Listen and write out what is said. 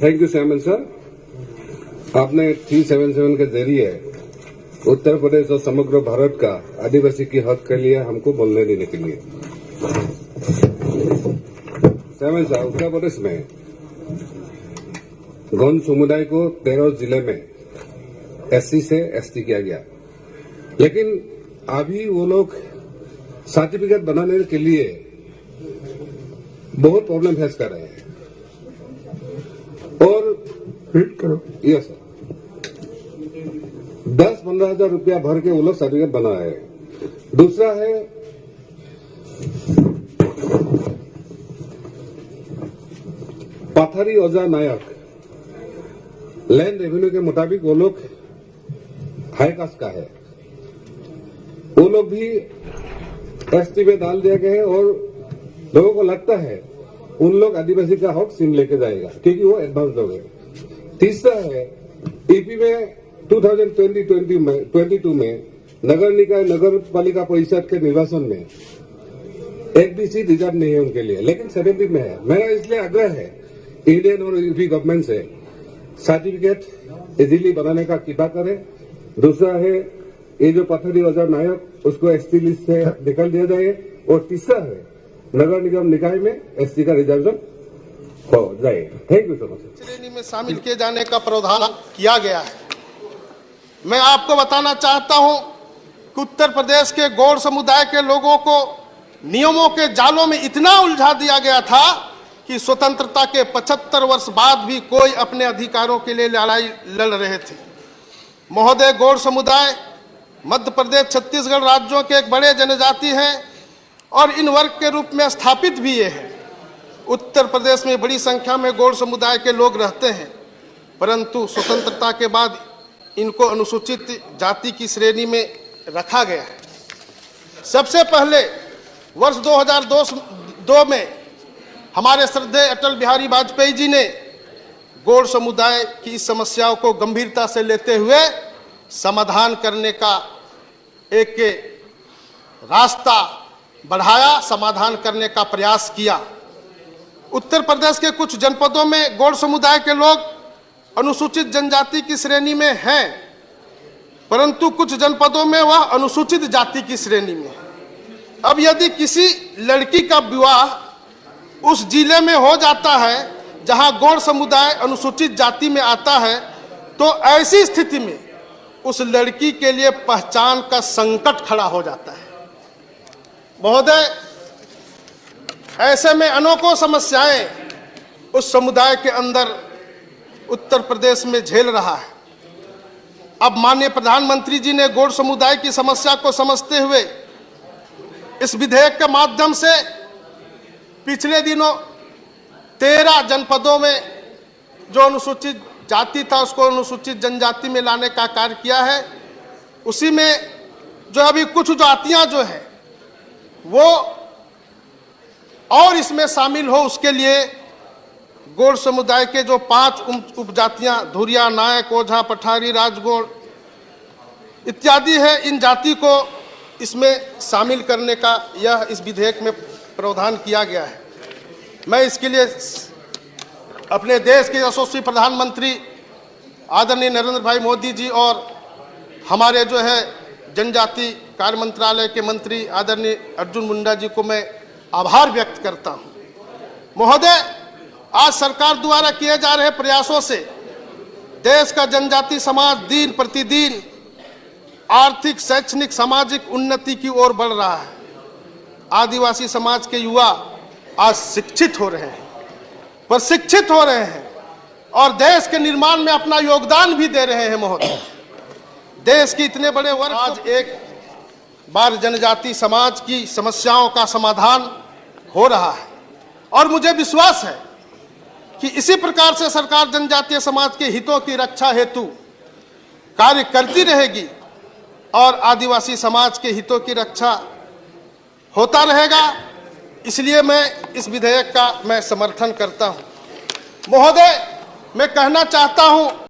Thank you Simon sir. आपने 377 के जरिए उत्तर प्रदेश और समग्र भारत का आदिवासी की हक के लिए हमको बोलने देने के लिए। सैमन साहब, उत्तर प्रदेश में गौंड समुदाय को 13 जिले में एससी से एसटी किया गया, लेकिन अभी वो लोग सर्टिफिकेट बनाने के लिए बहुत प्रॉब्लम फेस कर रहे हैं। और यस सर, 10-15 हजार रुपया भर के वो लोग सर्टिफिकेट बना है। दूसरा है पाथरी ओजा नायक, लैंड रेवेन्यू के मुताबिक वो लोग हाई कास्ट का है, वो लोग भी एसटी में डाल दिया गया है और लोगों को लगता है उन लोग आदिवासी का हक सिम लेके जाएगा क्योंकि वो एडवांस लोग है। तीसरा है ईपी में 2022 में नगर निकाय नगर पालिका परिषद के निर्वाचन में एक भी सीट रिजर्व नहीं है उनके लिए, लेकिन 70 में है। मेरा इसलिए आग्रह है इंडियन और यूपी गवर्नमेंट से सर्टिफिकेट इजीली बनाने का कृपा करें। दूसरा है ये जो पथरी वजह नायक उसको एसटी लिस्ट से निकाल दिया जाए। और तीसरा है नगर निगम निकाय में एसटी का रिजर्वेशन हो जाए। Thank you so much. श्रेणी में शामिल किए जाने का प्रावधान किया गया है। मैं आपको बताना चाहता हूं कि उत्तर प्रदेश के गौड़ समुदाय के लोगों को नियमों के जालों में इतना उलझा दिया गया था कि स्वतंत्रता के 75 वर्ष बाद भी कोई अपने अधिकारों के लिए लड़ाई लड़ रहे थे। महोदय, गौड़ समुदाय मध्य प्रदेश, छत्तीसगढ़ राज्यों के एक बड़े जनजाति हैं और इन वर्ग के रूप में स्थापित भी ये है। उत्तर प्रदेश में बड़ी संख्या में गौड़ समुदाय के लोग रहते हैं, परंतु स्वतंत्रता के बाद इनको अनुसूचित जाति की श्रेणी में रखा गया है। सबसे पहले वर्ष 2002 में हमारे श्रद्धेय अटल बिहारी वाजपेयी जी ने गौड़ समुदाय की इस समस्याओं को गंभीरता से लेते हुए समाधान करने का एक रास्ता बढ़ाया, समाधान करने का प्रयास किया। उत्तर प्रदेश के कुछ जनपदों में गौड़ समुदाय के लोग अनुसूचित जनजाति की श्रेणी में हैं, परंतु कुछ जनपदों में वह अनुसूचित जाति की श्रेणी में है। अब यदि किसी लड़की का विवाह उस जिले में हो जाता है जहां गौड़ समुदाय अनुसूचित जाति में आता है, तो ऐसी स्थिति में उस लड़की के लिए पहचान का संकट खड़ा हो जाता है। महोदय, ऐसे में अनेकों समस्याएं उस समुदाय के अंदर उत्तर प्रदेश में झेल रहा है। अब माननीय प्रधानमंत्री जी ने गौड़ समुदाय की समस्या को समझते हुए इस विधेयक के माध्यम से पिछले दिनों 13 जनपदों में जो अनुसूचित जाति था उसको अनुसूचित जनजाति में लाने का कार्य किया है। उसी में जो अभी कुछ जातियां जो है वो और इसमें शामिल हो, उसके लिए गौड़ समुदाय के जो 5 उपजातियां धुरिया, नायक, ओझा, पठारी, राजगौड़ इत्यादि है, इन जाति को इसमें शामिल करने का यह इस विधेयक में प्रावधान किया गया है। मैं इसके लिए अपने देश के यशस्वी प्रधानमंत्री आदरणीय नरेंद्र भाई मोदी जी और हमारे जो है जनजाति कार्य मंत्रालय के मंत्री आदरणीय अर्जुन मुंडा जी को मैं आभार व्यक्त करता हूं। महोदय, आज सरकार द्वारा किए जा रहे प्रयासों से देश का जनजाति समाज दिन प्रतिदिन आर्थिक, शैक्षणिक, सामाजिक उन्नति की ओर बढ़ रहा है। आदिवासी समाज के युवा आज शिक्षित हो रहे हैं, प्रशिक्षित हो रहे हैं और देश के निर्माण में अपना योगदान भी दे रहे हैं। महोदय, देश के इतने बड़े वर्ग आज एक बार जनजाति समाज की समस्याओं का समाधान हो रहा है और मुझे विश्वास है कि इसी प्रकार से सरकार जनजातीय समाज के हितों की रक्षा हेतु कार्य करती रहेगी और आदिवासी समाज के हितों की रक्षा होता रहेगा। इसलिए मैं इस विधेयक का मैं समर्थन करता हूं। महोदय, मैं कहना चाहता हूं